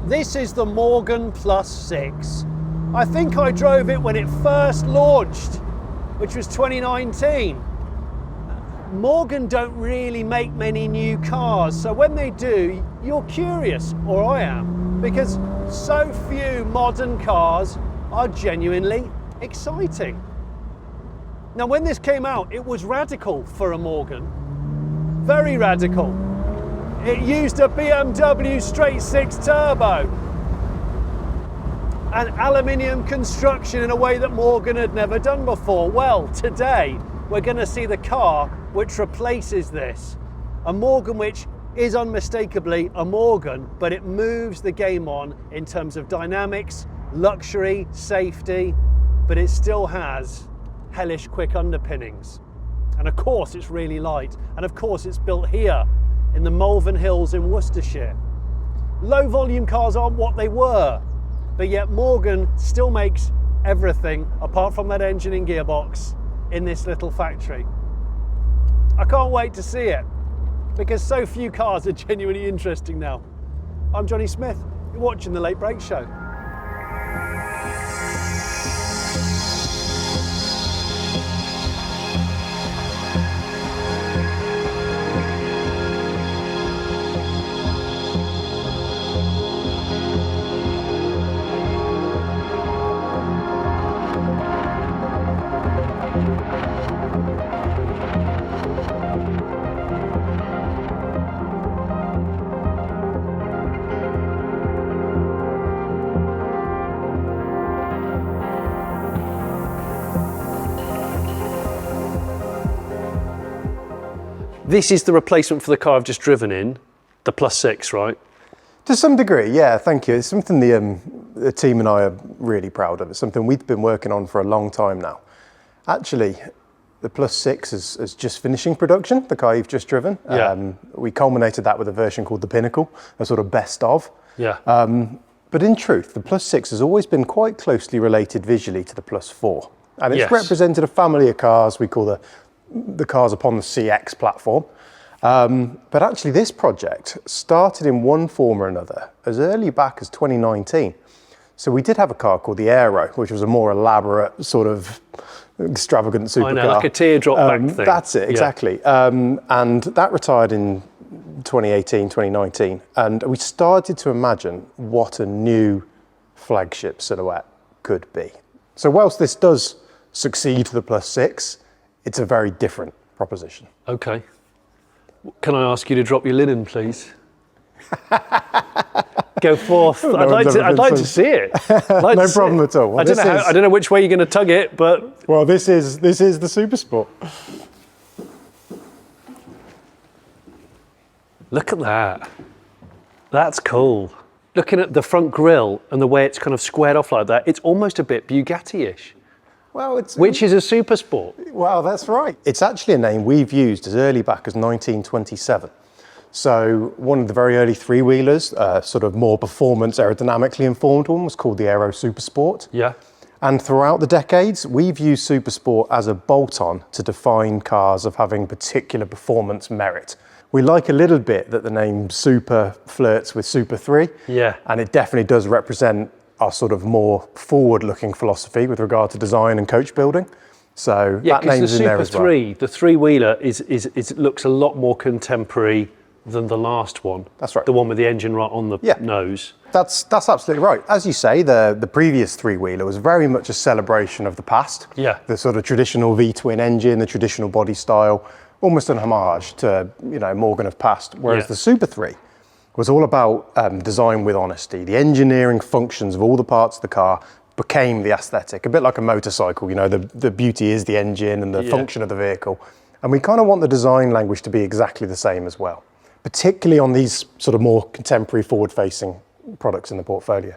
This is the Morgan Plus 6. I think I drove it when it first launched, which was 2019. Morgan don't really make many new cars, so when they do, you're curious, or I am, because so few modern cars are genuinely exciting. Now, when this came out, it was radical for a Morgan, very radical. It used a BMW straight six turbo and aluminium construction in a way that Morgan had never done before. Well, today we're going to see the car which replaces this. A Morgan which is unmistakably a Morgan, but it moves the game on in terms of dynamics, luxury, safety, but it still has hellish quick underpinnings. And of course it's really light, and of course it's built here in the Malvern Hills in Worcestershire. Low volume cars aren't what they were, but yet Morgan still makes everything apart from that engine and gearbox in this little factory. I can't wait to see it because so few cars are genuinely interesting now. I'm Jonny Smith, you're watching The Late Break Show. This is the replacement for the car I've just driven in, the Plus 6, right? To some degree, yeah, thank you. It's something the team and I are really proud of. It's something we've been working on for a long time now. Actually, the Plus 6 is just finishing production, the car you've just driven. Yeah. We culminated that with a version called the Pinnacle, a sort of best of. Yeah. But in truth, the Plus 6 has always been quite closely related visually to the Plus 4. And it's Yes. represented a family of cars we call the cars upon the CX platform. But actually this project started in one form or another as early back as 2019. So we did have a car called the Aero, which was a more elaborate sort of extravagant supercar. I know, like a teardrop back thing. That's it, exactly. Yeah. And that retired in 2018, 2019. And we started to imagine what a new flagship silhouette could be. So whilst this does succeed the Plus 6, it's a very different proposition. Okay. Can I ask you to drop your linen, please? Go forth. I'd like to see it. No problem at all. Well, I don't know which way you're going to tug it, but... Well, this is the SuperSport. Look at that. That's cool. Looking at the front grille and the way it's kind of squared off like that, it's almost a bit Bugatti-ish. Well, which is a SuperSport. Well, that's right. It's actually a name we've used as early back as 1927. So one of the very early three-wheelers, sort of more performance, aerodynamically informed one, was called the Aero SuperSport. Yeah. And throughout the decades, we've used SuperSport as a bolt-on to define cars of having particular performance merit. We like a little bit that the name Super flirts with Super 3. Yeah. And it definitely does represent our sort of more forward-looking philosophy with regard to design and coach building. So yeah, that name's the in there as well. Super 3, the three-wheeler looks a lot more contemporary than the last one. That's right. The one with the engine right on the nose. That's absolutely right. As you say, the previous three-wheeler was very much a celebration of the past. Yeah. The sort of traditional V-twin engine, the traditional body style, almost an homage to, Morgan of past. Whereas the Super 3 was all about design with honesty. The engineering functions of all the parts of the car became the aesthetic, a bit like a motorcycle. The beauty is the engine and the function of the vehicle. And we kind of want the design language to be exactly the same as well, particularly on these sort of more contemporary forward-facing products in the portfolio.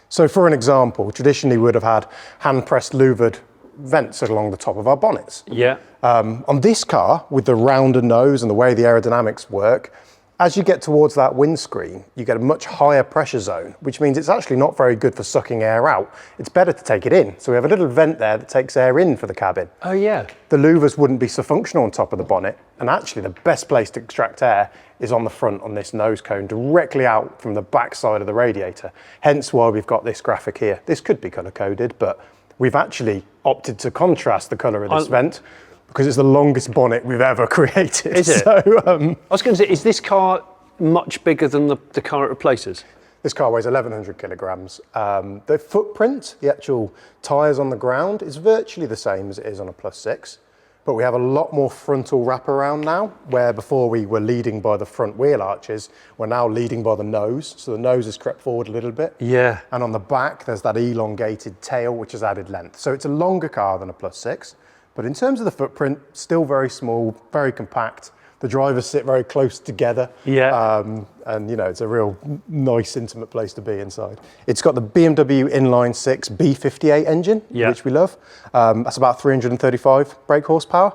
So for an example, traditionally we would have had hand-pressed louvered vents along the top of our bonnets. Yeah. On this car, with the rounder nose and the way the aerodynamics work, As you get towards that windscreen, you get a much higher pressure zone, which means it's actually not very good for sucking air out. It's better to take it in. So we have a little vent there that takes air in for the cabin. Oh yeah. The louvers wouldn't be so functional on top of the bonnet. And actually the best place to extract air is on the front on this nose cone, directly out from the back side of the radiator. Hence why we've got this graphic here. This could be color coded, but we've actually opted to contrast the color of this vent, because it's the longest bonnet we've ever created. Is it? So, I was going to say, is this car much bigger than the car it replaces? this car weighs 1,100 kilograms. The footprint, the actual tyres on the ground, is virtually the same as it is on a Plus 6. But we have a lot more frontal wraparound now, where before we were leading by the front wheel arches, we're now leading by the nose. So the nose has crept forward a little bit. Yeah. And on the back, there's that elongated tail, which has added length. So it's a longer car than a Plus 6. But in terms of the footprint, still very small, very compact. The drivers sit very close together. Yeah. And you know, it's a real nice, intimate place to be inside. It's got the BMW inline 6 B58 engine, which we love. That's about 335 brake horsepower.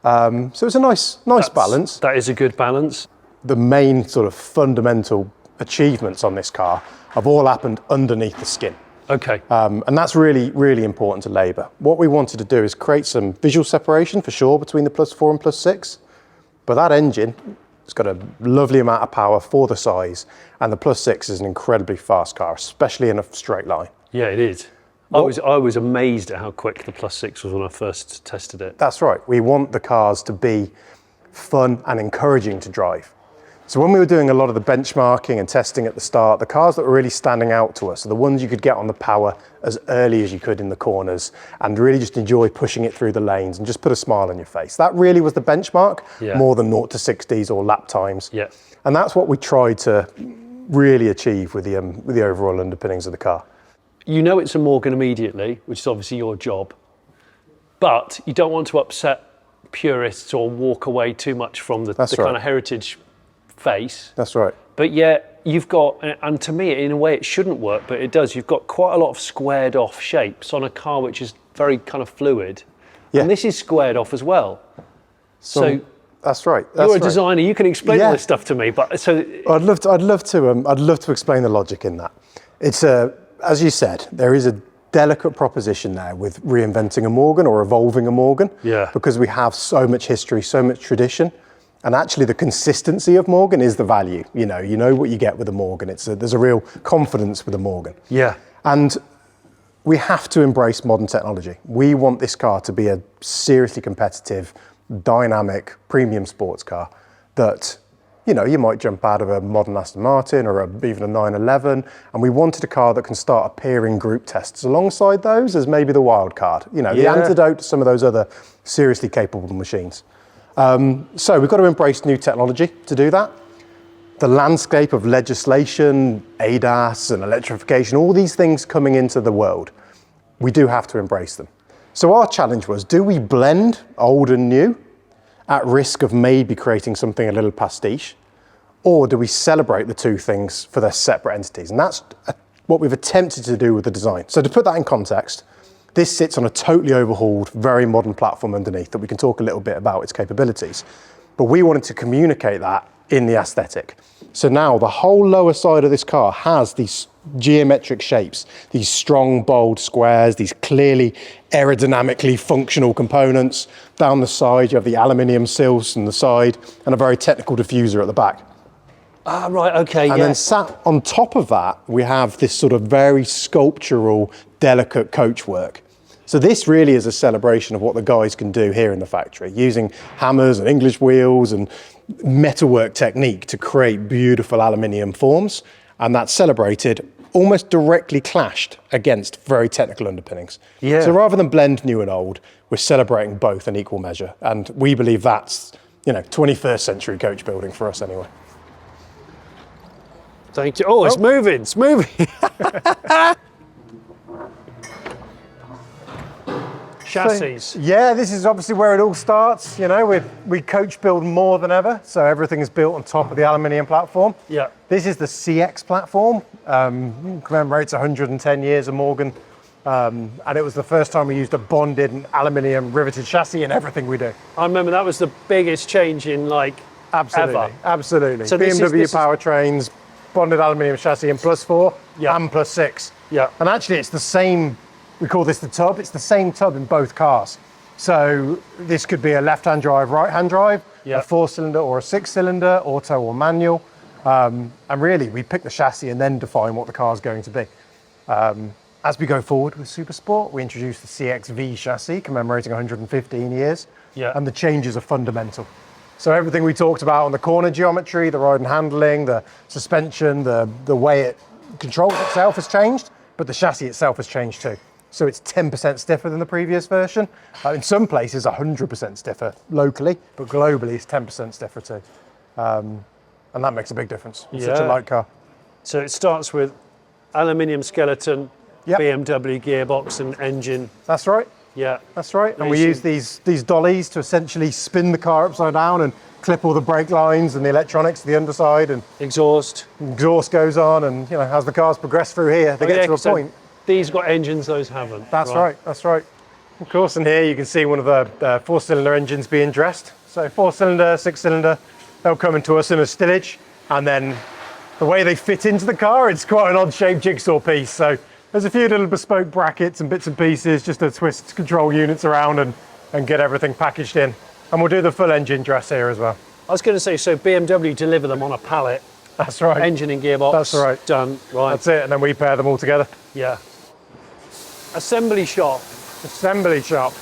So it's a nice balance. That is a good balance. The main sort of fundamental achievements on this car have all happened underneath the skin. Okay. And that's really, really important to Labour. What we wanted to do is create some visual separation for sure between the Plus 4 and Plus 6. But that engine, it's got a lovely amount of power for the size, and the Plus 6 is an incredibly fast car, especially in a straight line. Yeah, it is. I was amazed at how quick the Plus 6 was when I first tested it. That's right. We want the cars to be fun and encouraging to drive. So when we were doing a lot of the benchmarking and testing at the start, the cars that were really standing out to us are the ones you could get on the power as early as you could in the corners and really just enjoy pushing it through the lanes and just put a smile on your face. That really was the benchmark, more than 0 to 60s or lap times. Yeah. And that's what we tried to really achieve with the overall underpinnings of the car. You know it's a Morgan immediately, which is obviously your job, but you don't want to upset purists or walk away too much from the kind of heritage face. That's right. But yet you've got, and to me in a way it shouldn't work, but it does, you've got quite a lot of squared off shapes on a car which is very kind of fluid. Yeah. And this is squared off as well. So that's right. You're a designer, you can explain all this stuff to me, but so I'd love to explain the logic in that. It's as you said, there is a delicate proposition there with reinventing a Morgan or evolving a Morgan. Yeah. Because we have so much history, so much tradition. And actually the consistency of Morgan is the value. You know what you get with a Morgan. There's a real confidence with a Morgan. Yeah. And we have to embrace modern technology. We want this car to be a seriously competitive, dynamic, premium sports car that, you might jump out of a modern Aston Martin or even a 911. And we wanted a car that can start appearing group tests alongside those as maybe the wild card. The antidote to some of those other seriously capable machines. So we've got to embrace new technology to do that. The landscape of legislation, ADAS and electrification, all these things coming into the world, we do have to embrace them. So our challenge was, do we blend old and new at risk of maybe creating something a little pastiche? Or do we celebrate the two things for their separate entities? And that's what we've attempted to do with the design. So to put that in context, this sits on a totally overhauled, very modern platform underneath that we can talk a little bit about its capabilities. But we wanted to communicate that in the aesthetic. So now the whole lower side of this car has these geometric shapes, these strong, bold squares, these clearly aerodynamically functional components. Down the side, you have the aluminium sills on the side and a very technical diffuser at the back. Ah, right, okay, And then sat on top of that, we have this sort of very sculptural, delicate coachwork. So this really is a celebration of what the guys can do here in the factory, using hammers and English wheels and metalwork technique to create beautiful aluminium forms. And that's celebrated, almost directly clashed against very technical underpinnings. Yeah. So rather than blend new and old, we're celebrating both in equal measure. And we believe that's, 21st century coach building for us anyway. Thank you. Oh, it's moving, it's moving. Chassis. So, this is obviously where it all starts. We coach build more than ever, so everything is built on top of the aluminium platform. Yeah. This is the CX platform. Commemorates 110 years of Morgan, and it was the first time we used a bonded aluminium riveted chassis in everything we do. I remember that was the biggest change in Absolutely, ever. absolutely. So BMW powertrains, bonded aluminium chassis in +4 and +6. Yeah. And actually it's the same, we call this the tub, it's the same tub in both cars. So this could be a left-hand drive, right-hand drive, a 4-cylinder or a 6-cylinder, auto or manual. And really we pick the chassis and then define what the car is going to be. As we go forward with SuperSport, we introduce the CXV chassis commemorating 115 years. And the changes are fundamental. So everything we talked about on the corner geometry, the ride and handling, the suspension, the way it controls itself has changed, but the chassis itself has changed too. So it's 10% stiffer than the previous version. In some places, 100% stiffer locally, but globally it's 10% stiffer too. And that makes a big difference in such a light car. So it starts with aluminium skeleton, BMW gearbox and engine. That's right. Yeah. That's right. And we use these dollies to essentially spin the car upside down and clip all the brake lines and the electronics to the underside, and exhaust goes on, and you know, as the cars progress through here, they get to a point. These got engines, those haven't. That's right. That's right. Of course, and here you can see one of the 4-cylinder engines being dressed. So 4-cylinder, 6-cylinder, they'll come into us in a stillage, and then the way they fit into the car, it's quite an odd shaped jigsaw piece. So there's a few little bespoke brackets and bits and pieces just to twist control units around and get everything packaged in. And we'll do the full engine dress here as well. I was going to say, so BMW deliver them on a pallet. That's right. Engine and gearbox. That's right. Done. Right. That's it. And then we pair them all together. Yeah. Assembly shop. Assembly shop.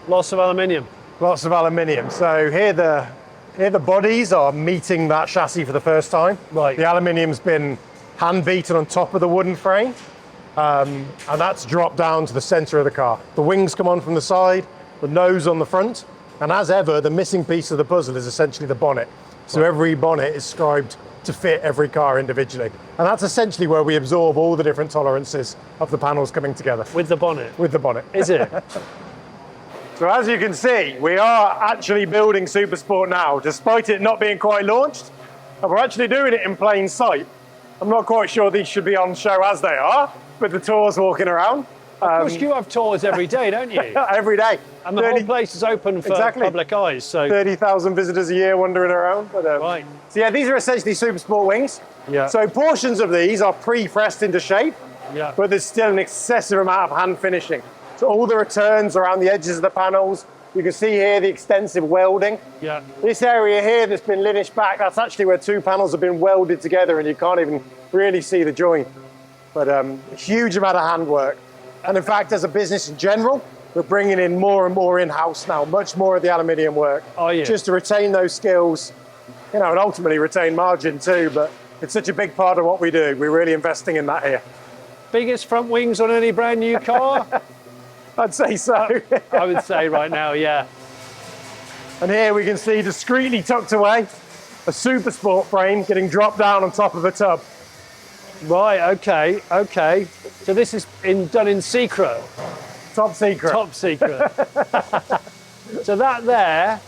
Lots of aluminium. Lots of aluminium. So here the bodies are meeting that chassis for the first time. Right. The aluminium's been hand beaten on top of the wooden frame, and that's dropped down to the center of the car. The wings come on from the side, the nose on the front, and as ever, the missing piece of the puzzle is essentially the bonnet. So every bonnet is scribed to fit every car individually. And that's essentially where we absorb all the different tolerances of the panels coming together. With the bonnet? With the bonnet. Is it? So as you can see, we are actually building SuperSport now, despite it not being quite launched, and we're actually doing it in plain sight. I'm not quite sure these should be on show as they are, with the tours walking around. Of course, you have tours every day, don't you? Every day. And the whole place is open for public eyes. So 30,000 visitors a year wandering around. But, right. So yeah, these are essentially SuperSport wings. Yeah. So portions of these are pre-pressed into shape, but there's still an excessive amount of hand finishing. So all the returns around the edges of the panels. You can see here the extensive welding. Yeah. This area here that's been linished back, that's actually where two panels have been welded together and you can't even really see the joint. But a huge amount of handwork. And in fact, as a business in general, we're bringing in more and more in-house now, much more of the aluminium work. Oh, yeah. Just to retain those skills, you know, and ultimately retain margin too. But it's such a big part of what we do. We're really investing in that here. Biggest front wings on any brand new car? I'd say so. I would say right now, yeah. And here we can see discreetly tucked away a SuperSport frame getting dropped down on top of a tub. Right, okay, okay. So this is done in secret? Top secret. Top secret. So that there,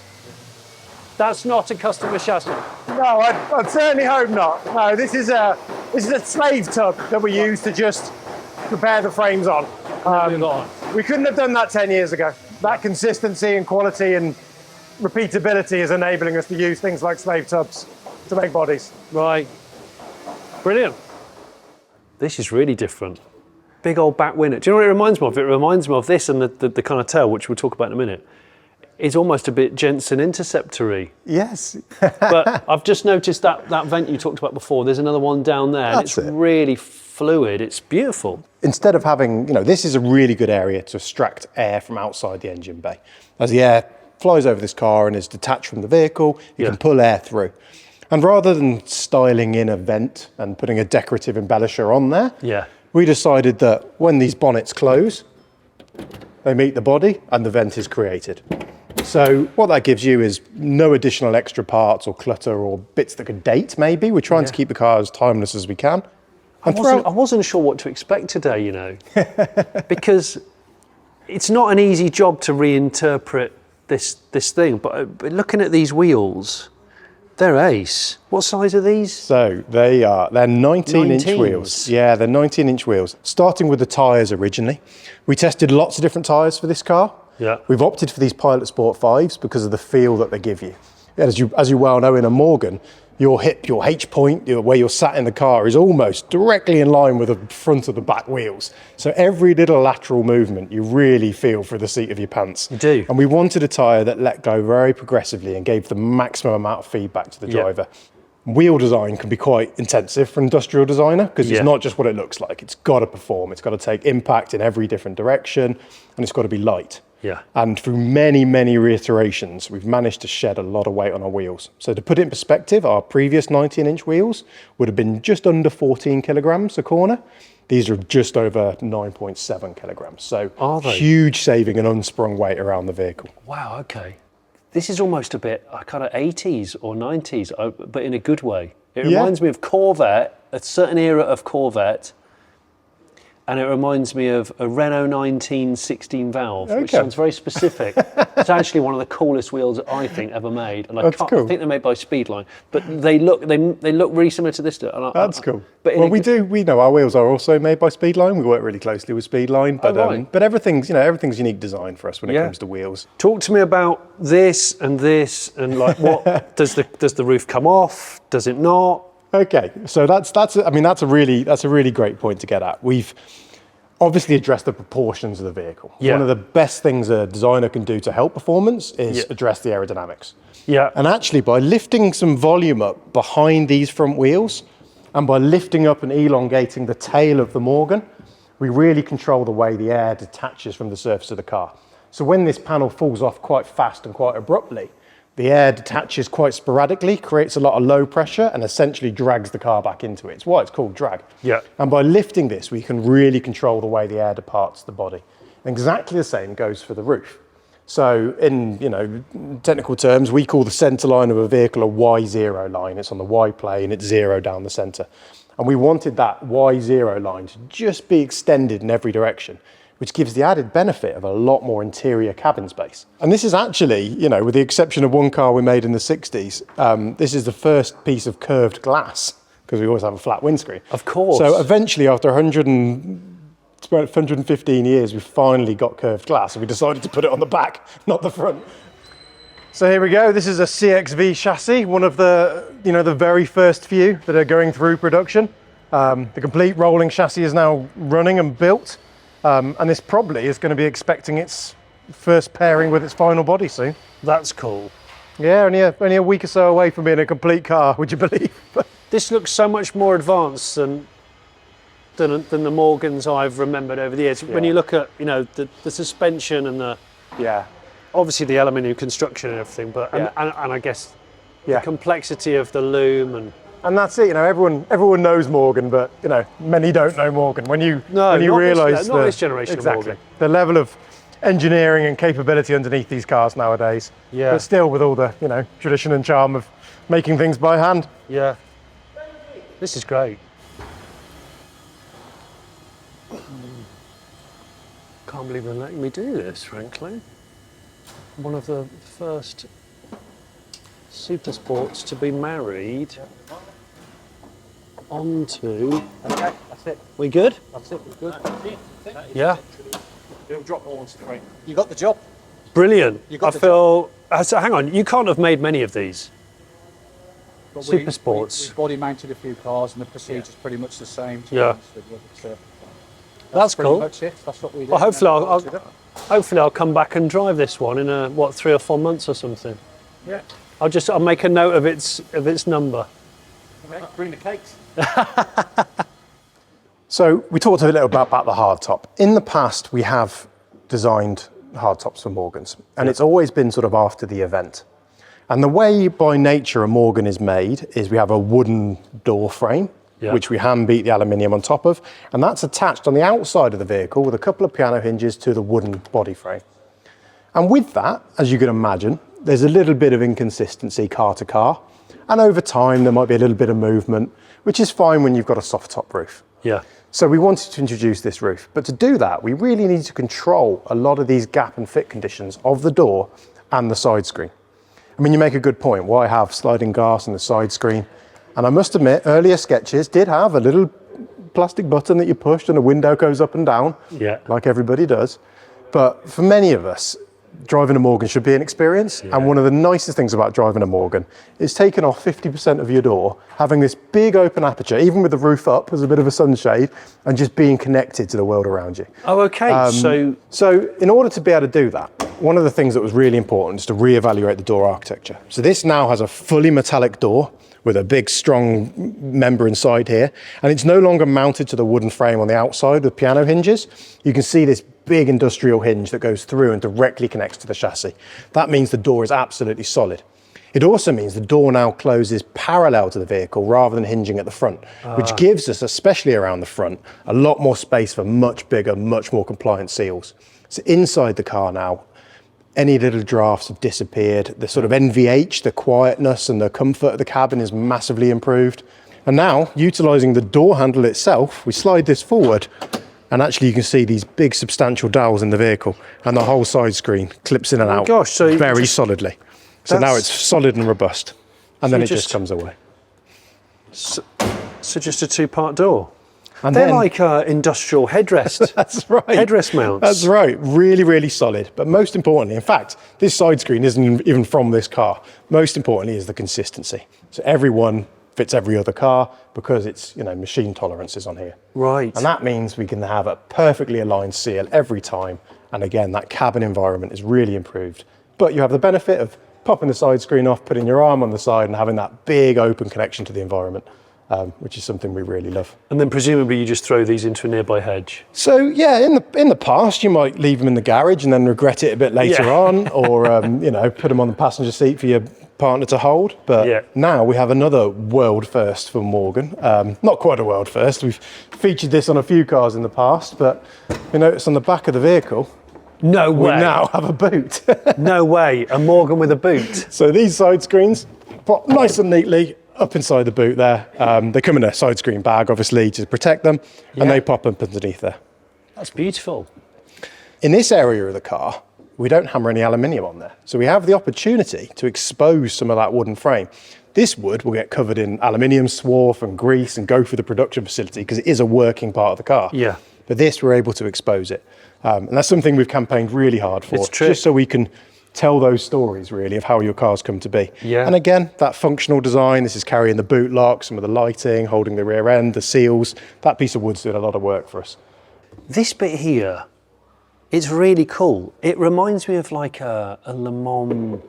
that's not a customer chassis? No, I'd certainly hope not. No, this is a slave tub that we use to just prepare the frames on. We couldn't have done that 10 years ago. That consistency and quality and repeatability is enabling us to use things like slave tubs to make bodies. Right. Brilliant. This is really different. Big old back window. Do you know what it reminds me of? It reminds me of this and the kind of tail, which we'll talk about in a minute. It's almost a bit Jensen Interceptor-y. Yes. But I've just noticed that vent you talked about before. There's another one down there. That's and it's really fluid. It's beautiful. Instead of having, this is a really good area to extract air from outside the engine bay. As the air flies over this car and is detached from the vehicle, you can pull air through. And rather than styling in a vent and putting a decorative embellisher on there, we decided that when these bonnets close, they meet the body and the vent is created. So what that gives you is no additional extra parts or clutter or bits that could date maybe. We're trying to keep the car as timeless as we can. I wasn't sure what to expect today, because it's not an easy job to reinterpret this thing, but looking at these wheels, they're ace. What size are these? So they're 19-inch wheels. Yeah, they're 19-inch wheels. Starting with the tyres originally. We tested lots of different tyres for this car. Yeah. We've opted for these Pilot Sport 5s because of the feel that they give you. as you well know, in a Morgan, your hip, your H point, where you're sat in the car is almost directly in line with the front of the back wheels. So every little lateral movement you really feel through the seat of your pants. You do. And we wanted a tyre that let go very progressively and gave the maximum amount of feedback to the driver. Wheel design can be quite intensive for an industrial designer because it's not just what it looks like. It's got to perform. It's got to take impact in every different direction, and it's got to be light. Yeah. And through many, many reiterations, we've managed to shed a lot of weight on our wheels. So to put it in perspective, our previous 19-inch wheels would have been just under 14 kilograms a corner. These are just over 9.7 kilograms. So huge saving and unsprung weight around the vehicle. Wow, okay. This is almost a bit kind of 80s or 90s, but in a good way. It reminds me of Corvette, a certain era of Corvette. And it reminds me of a Renault 19 16 valve, which sounds very specific. It's actually one of the coolest wheels that I think ever made, and I think they're made by Speedline. But they look really similar to this. That's cool. But we know our wheels are also made by Speedline. We work really closely with Speedline, but everything's unique design for us when it comes to wheels. Talk to me about this, and like what does the roof come off? Does it not? Okay, so that's a really great point to get at. We've obviously addressed the proportions of the vehicle. One of the best things a designer can do to help performance is address the aerodynamics. Yeah. And actually, by lifting some volume up behind these front wheels, and by lifting up and elongating the tail of the Morgan, we really control the way the air detaches from the surface of the car. So when this panel falls off quite fast and quite abruptly, the air detaches quite sporadically, creates a lot of low pressure, and essentially drags the car back into it. It's why it's called drag. Yeah. And by lifting this, we can really control the way the air departs the body. And exactly the same goes for the roof. So in technical terms, we call the centre line of a vehicle a Y0 line. It's on the Y plane, it's zero down the centre. And we wanted that Y0 line to just be extended in every direction, which gives the added benefit of a lot more interior cabin space. And this is actually, with the exception of one car we made in the 60s, this is the first piece of curved glass, because we always have a flat windscreen. Of course. So eventually, after 115 years, we finally got curved glass, and we decided to put it on the back, not the front. So here we go. This is a CXV chassis, one of the, the very first few that are going through production. The complete rolling chassis is now running and built. And this probably is going to be expecting its first pairing with its final body soon. That's cool. Yeah, only a week or so away from being a complete car, would you believe? This looks so much more advanced than the Morgans I've remembered over the years. Yeah. When you look at the suspension and the obviously the aluminium construction and everything, but and I guess the complexity of the loom and that's it. Everyone knows Morgan, but many don't know Morgan. When you realise not this generation of Morgan, the level of engineering and capability underneath these cars nowadays, but still with all the tradition and charm of making things by hand. Yeah, this is great. Can't believe they're letting me do this, frankly. One of the first SuperSports to be married onto. Okay, that's it. We good? That's it, we're good. Yeah. It'll drop all onto the frame. You got the job. Brilliant. So hang on, you can't have made many of these. SuperSports. We body mounted a few cars, and the procedure's pretty much the same. That's cool. Much it. That's what we do. Well, hopefully I'll come back and drive this one in 3 or 4 months or something. Yeah. I'll make a note of its number. Okay, bring the cakes. So we talked a little about the hardtop. In the past, we have designed hardtops for Morgans, and it's always been sort of after the event. And the way by nature a Morgan is made is we have a wooden door frame, which we hand beat the aluminium on top of, and that's attached on the outside of the vehicle with a couple of piano hinges to the wooden body frame. And with that, as you can imagine, there's a little bit of inconsistency car to car, and over time there might be a little bit of movement, which is fine when you've got a soft top roof. Yeah. So we wanted to introduce this roof, but to do that, we really need to control a lot of these gap and fit conditions of the door and the side screen. I mean, you make a good point. Why have sliding glass in the side screen? And I must admit, earlier sketches did have a little plastic button that you pushed and a window goes up and down, like everybody does. But for many of us, driving a Morgan should be an experience. Yeah. And one of the nicest things about driving a Morgan is taking off 50% of your door, having this big open aperture, even with the roof up as a bit of a sunshade, and just being connected to the world around you. Oh, okay. So in order to be able to do that, one of the things that was really important is to reevaluate the door architecture. So this now has a fully metallic door with a big, strong member inside here. And it's no longer mounted to the wooden frame on the outside with piano hinges. You can see this big industrial hinge that goes through and directly connects to the chassis. That means the door is absolutely solid. It also means the door now closes parallel to the vehicle rather than hinging at the front, which gives us, especially around the front, a lot more space for much bigger, much more compliant seals. So inside the car now, any little drafts have disappeared. The sort of NVH, the quietness and the comfort of the cabin is massively improved. And now, utilising the door handle itself, we slide this forward and actually you can see these big substantial dowels in the vehicle and the whole side screen clips in and out very solidly. So now it's solid and robust. And then it just comes away. So just a two-part door. And they're like industrial headrest. That's right. Headrest mounts. That's right. Really, really solid. But most importantly, in fact, this side screen isn't even from this car. Most importantly is the consistency. So every one fits every other car because it's, machine tolerances on here. Right. And that means we can have a perfectly aligned seal every time. And again, that cabin environment is really improved. But you have the benefit of popping the side screen off, putting your arm on the side and having that big open connection to the environment. Which is something we really love. And then presumably you just throw these into a nearby hedge. So yeah, in the past you might leave them in the garage and then regret it a bit later on, or put them on the passenger seat for your partner to hold. But now we have another world first for Morgan. Not quite a world first. We've featured this on a few cars in the past, but you notice on the back of the vehicle. No way. We now have a boot. No way. A Morgan with a boot. So these side screens pop nice and neatly up inside the boot there. They come in a side screen bag, obviously, to protect them, and they pop up underneath there. That's beautiful. In this area of the car, we don't hammer any aluminium on there. So we have the opportunity to expose some of that wooden frame. This wood will get covered in aluminium swarf and grease and go through the production facility because it is a working part of the car. Yeah. But this, we're able to expose it. And that's something we've campaigned really hard for. It's true. Just so we can tell those stories really of how your cars come to be. Yeah. And again, that functional design, this is carrying the boot lock, some of the lighting, holding the rear end, the seals. That piece of wood's doing a lot of work for us. This bit here, it's really cool. It reminds me of like a Le Mans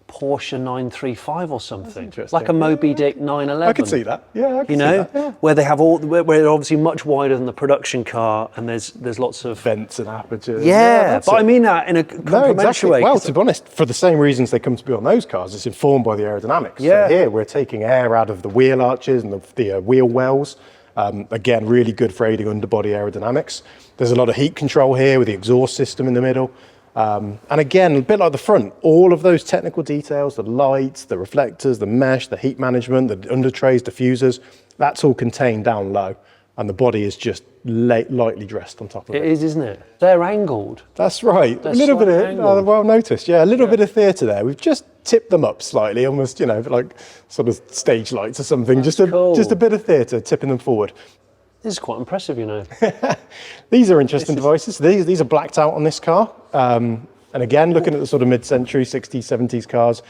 Porsche 935 or something, like a Moby Dick 911. I can see that. Yeah, I can see that. Yeah. Where they have where they're obviously much wider than the production car, and there's lots of vents and apertures. Yeah, but I mean that in a complimentary way. Well, to be honest, for the same reasons they come to be on those cars, it's informed by the aerodynamics. Yeah. So here we're taking air out of the wheel arches and the wheel wells. Again, really good for aiding underbody aerodynamics. There's a lot of heat control here with the exhaust system in the middle. And again, a bit like the front, all of those technical details, the lights, the reflectors, the mesh, the heat management, the under trays, diffusers, that's all contained down low. And the body is just lightly dressed on top of it. It is, isn't it? They're angled. That's right. A little bit of, well noticed, yeah, a little bit of theatre there. We've just tipped them up slightly, almost, like sort of stage lights or something. Just a bit of theatre, tipping them forward. This is quite impressive, These are interesting devices. These are blacked out on this car. And again, looking at the sort of mid-century 60s, 70s cars,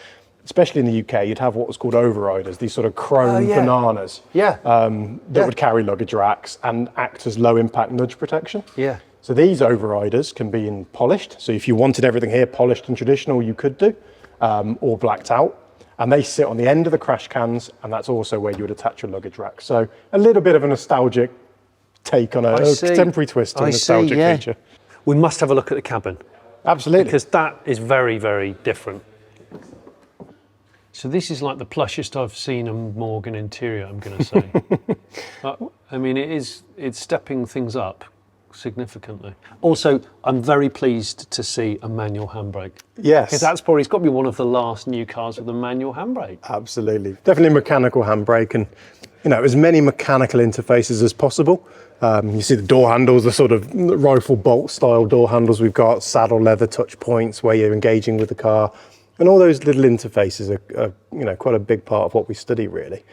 especially in the UK, you'd have what was called overriders, these sort of chrome bananas that would carry luggage racks and act as low-impact nudge protection. Yeah. So these overriders can be in polished. So if you wanted everything here polished and traditional, you could do, or blacked out. And they sit on the end of the crash cans, and that's also where you would attach your luggage rack. So a little bit of a nostalgic take on a contemporary twist to a nostalgic feature. We must have a look at the cabin. Absolutely. Because that is very, very different. So this is like the plushest I've seen a Morgan interior, I'm going to say. I mean, it's stepping things up significantly. Also, I'm very pleased to see a manual handbrake. Yes. Because it's got to be one of the last new cars with a manual handbrake. Absolutely. Definitely a mechanical handbrake, and as many mechanical interfaces as possible. You see the door handles, the sort of rifle bolt style door handles we've got, saddle leather touch points where you're engaging with the car. And all those little interfaces are quite a big part of what we study, really.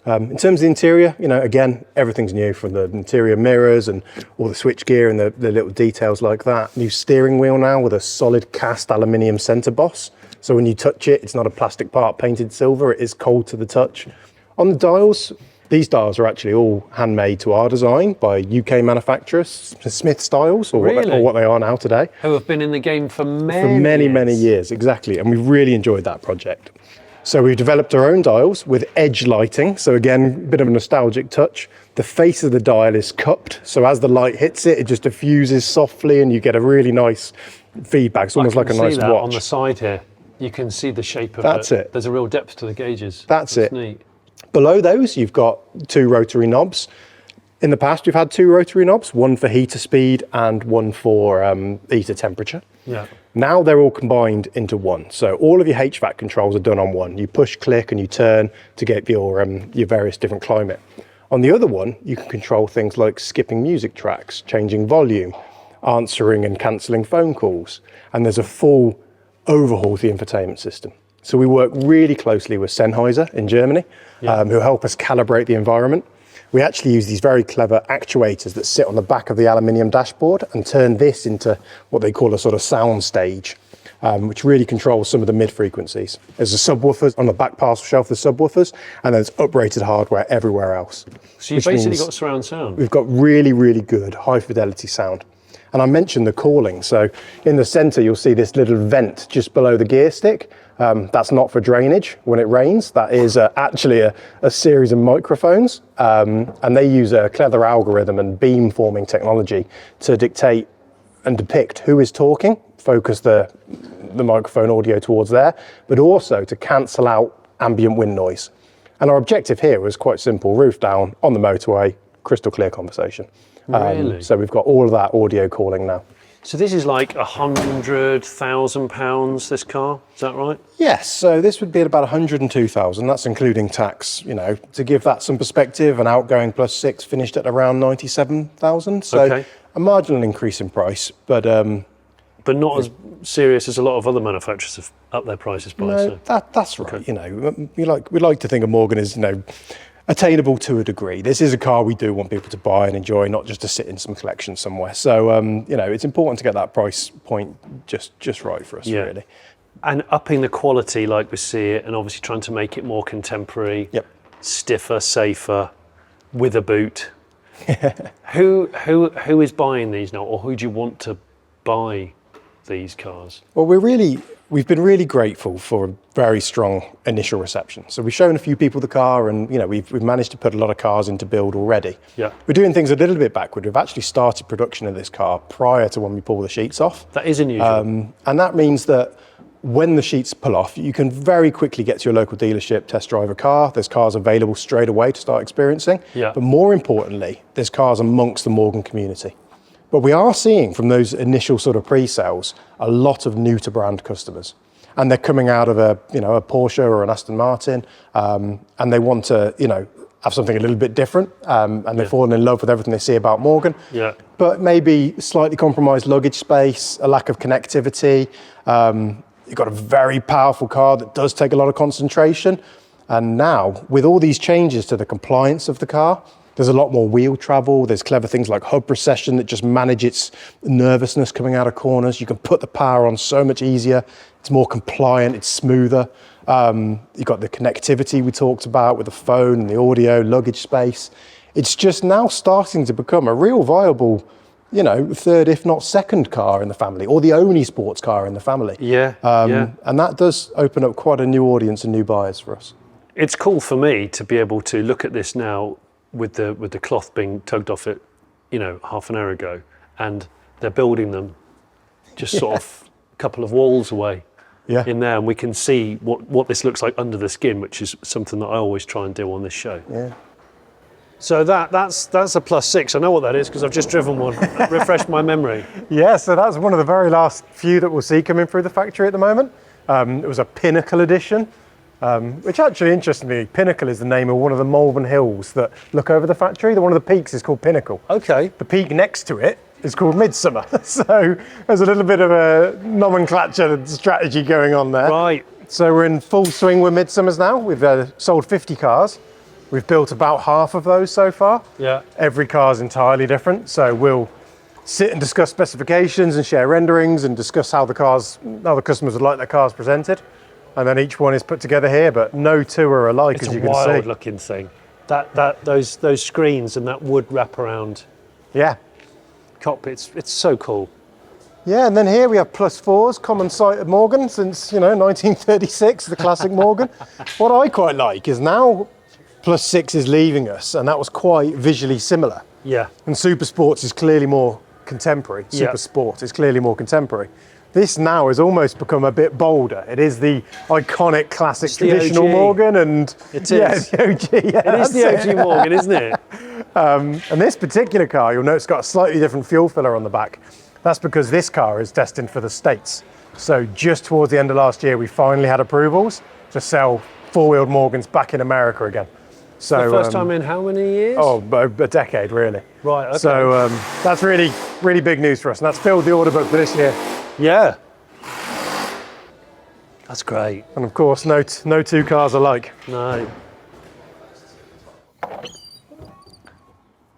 In terms of the interior, you know, again, everything's new, from the interior mirrors and all the switch gear and the little details like that. New steering wheel now with a solid cast aluminium centre boss. So when you touch it, it's not a plastic part painted silver, it is cold to the touch. On the dials, these dials are actually all handmade to our design by UK manufacturers, Smith styles, or what they are now today. Who have been in the game for many years, exactly. And we've really enjoyed that project. So we've developed our own dials with edge lighting. So again, a bit of a nostalgic touch. The face of the dial is cupped. So as the light hits it, it just diffuses softly and you get a really nice feedback. It's almost like a nice watch. On the side here, you can see the shape of it. That's it. There's a real depth to the gauges. That's it. Neat. Below those, you've got 2 rotary knobs. In the past, we've had 2 rotary knobs, one for heater speed and one for heater temperature. Yeah. Now they're all combined into one. So all of your HVAC controls are done on one. You push, click, and you turn to get your various different climate. On the other one, you can control things like skipping music tracks, changing volume, answering and cancelling phone calls. And there's a full overhaul to the infotainment system. So we work really closely with Sennheiser in Germany, who help us calibrate the environment. We actually use these very clever actuators that sit on the back of the aluminium dashboard and turn this into what they call a sort of sound stage, which really controls some of the mid frequencies. There's a subwoofers on the back parcel shelf, the subwoofers, and there's uprated hardware everywhere else. So you've basically got surround sound. We've got really, really good high fidelity sound. And I mentioned the cooling. So in the center, you'll see this little vent just below the gear stick. That's not for drainage when it rains. That is actually a series of microphones. And they use a clever algorithm and beam forming technology to dictate and depict who is talking, focus the microphone audio towards there, but also to cancel out ambient wind noise. And our objective here was quite simple: roof down, on the motorway, crystal clear conversation. Really? So we've got all of that audio calling now. So this is like £100,000, this car, is that right? Yes, so this would be at about 102,000, that's including tax, you know, to give that some perspective, an outgoing plus 6 finished at around 97,000. So okay. A marginal increase in price, but not as serious as a lot of other manufacturers have upped their prices by. No, that's right. Okay. You know, we like to think of Morgan as, you know, attainable to a degree. This is a car we do want people to buy and enjoy, not just to sit in some collection somewhere. So, you know, it's important to get that price point just right for us, really. And upping the quality like we see it, and obviously trying to make it more contemporary, stiffer, safer, with a boot. Who is buying these now, or who do you want to buy these cars? Well, we've been really grateful for a very strong initial reception. So we've shown a few people the car, and you know we've managed to put a lot of cars into build already. Yeah, we're doing things a little bit backward. We've actually started production of this car prior to when we pull the sheets off. That is unusual, and that means that when the sheets pull off, you can very quickly get to your local dealership, test drive a car. There's cars available straight away to start experiencing. Yeah. But more importantly, there's cars amongst the Morgan community. But we are seeing from those initial sort of pre-sales a lot of new to brand customers, and they're coming out of a Porsche or an Aston Martin, and they want to have something a little bit different, and they've fallen in love with everything they see about Morgan. Yeah. But maybe slightly compromised luggage space, a lack of connectivity. You've got a very powerful car that does take a lot of concentration, and now with all these changes to the compliance of the car, there's a lot more wheel travel. There's clever things like hub recession that just manage its nervousness coming out of corners. You can put the power on so much easier. It's more compliant, it's smoother. You've got the connectivity we talked about with the phone and the audio, luggage space. It's just now starting to become a real viable, third, if not second car in the family, or the only sports car in the family. And that does open up quite a new audience and new buyers for us. It's cool for me to be able to look at this now with the cloth being tugged off it, half an hour ago, and they're building them just sort of a couple of walls away in there, and we can see what this looks like under the skin, which is something that I always try and do on this show. Yeah. So that's a +6. I know what that is because I've just driven one. Refresh my memory. Yeah, so that's one of the very last few that we'll see coming through the factory at the moment. It was a Pinnacle edition. Which actually, interestingly, Pinnacle is the name of one of the Malvern hills that look over the factory. One of the peaks is called Pinnacle. Okay. The peak next to it is called Midsummer. So there's a little bit of a nomenclature strategy going on there. Right. So we're in full swing with Midsummers now. We've sold 50 cars. We've built about half of those so far. Yeah. Every car is entirely different, so we'll sit and discuss specifications and share renderings and discuss how the customers would like their cars presented. And then each one is put together here, but no two are alike, as you can see. It's a wild looking thing. Those screens and that wood wraparound. Yeah. Cockpits, it's so cool. Yeah, and then here we have +4s, common sight at Morgan since, 1936, the classic Morgan. What I quite like is now +6 is leaving us, and that was quite visually similar. Yeah. And SuperSports is clearly more contemporary. Yeah. SuperSport is clearly more contemporary. This now has almost become a bit bolder. It is the iconic, classic, traditional Morgan, and it is. Yeah, the OG. Yeah, it is the OG Morgan, isn't it? And this particular car, you'll notice, it's got a slightly different fuel filler on the back. That's because this car is destined for the States. So just towards the end of last year, we finally had approvals to sell four-wheeled Morgans back in America again. So the first time in how many years? Oh, a decade, really. Right, okay. So that's really, really big news for us, and that's filled the order book for this year. Yeah. That's great. And of course, no two cars alike. No.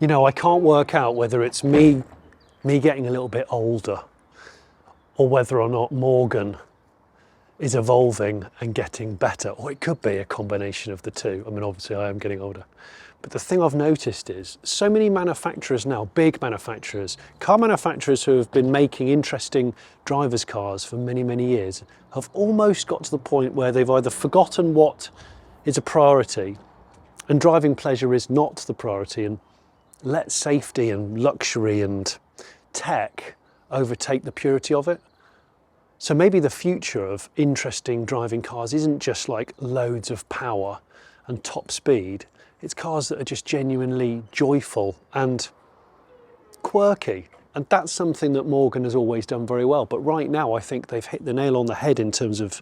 I can't work out whether it's me getting a little bit older or whether or not Morgan is evolving and getting better, or it could be a combination of the two. I mean, obviously I am getting older. But the thing I've noticed is so many manufacturers now, big manufacturers, car manufacturers who have been making interesting drivers' cars for many, many years, have almost got to the point where they've either forgotten what is a priority and driving pleasure is not the priority, and let safety and luxury and tech overtake the purity of it. So maybe the future of interesting driving cars isn't just like loads of power and top speed. It's cars that are just genuinely joyful and quirky. And that's something that Morgan has always done very well. But right now, I think they've hit the nail on the head in terms of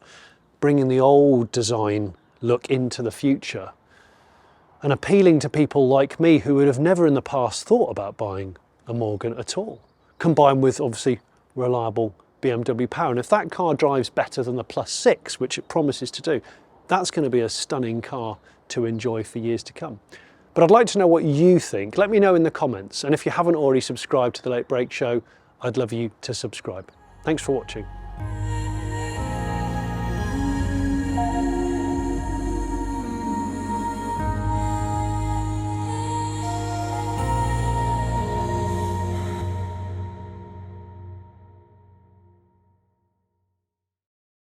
bringing the old design look into the future and appealing to people like me who would have never in the past thought about buying a Morgan at all, combined with obviously reliable BMW power. And if that car drives better than the +6, which it promises to do, that's going to be a stunning car to enjoy for years to come. But I'd like to know what you think. Let me know in the comments. And if you haven't already subscribed to The Late Break Show, I'd love you to subscribe. Thanks for watching.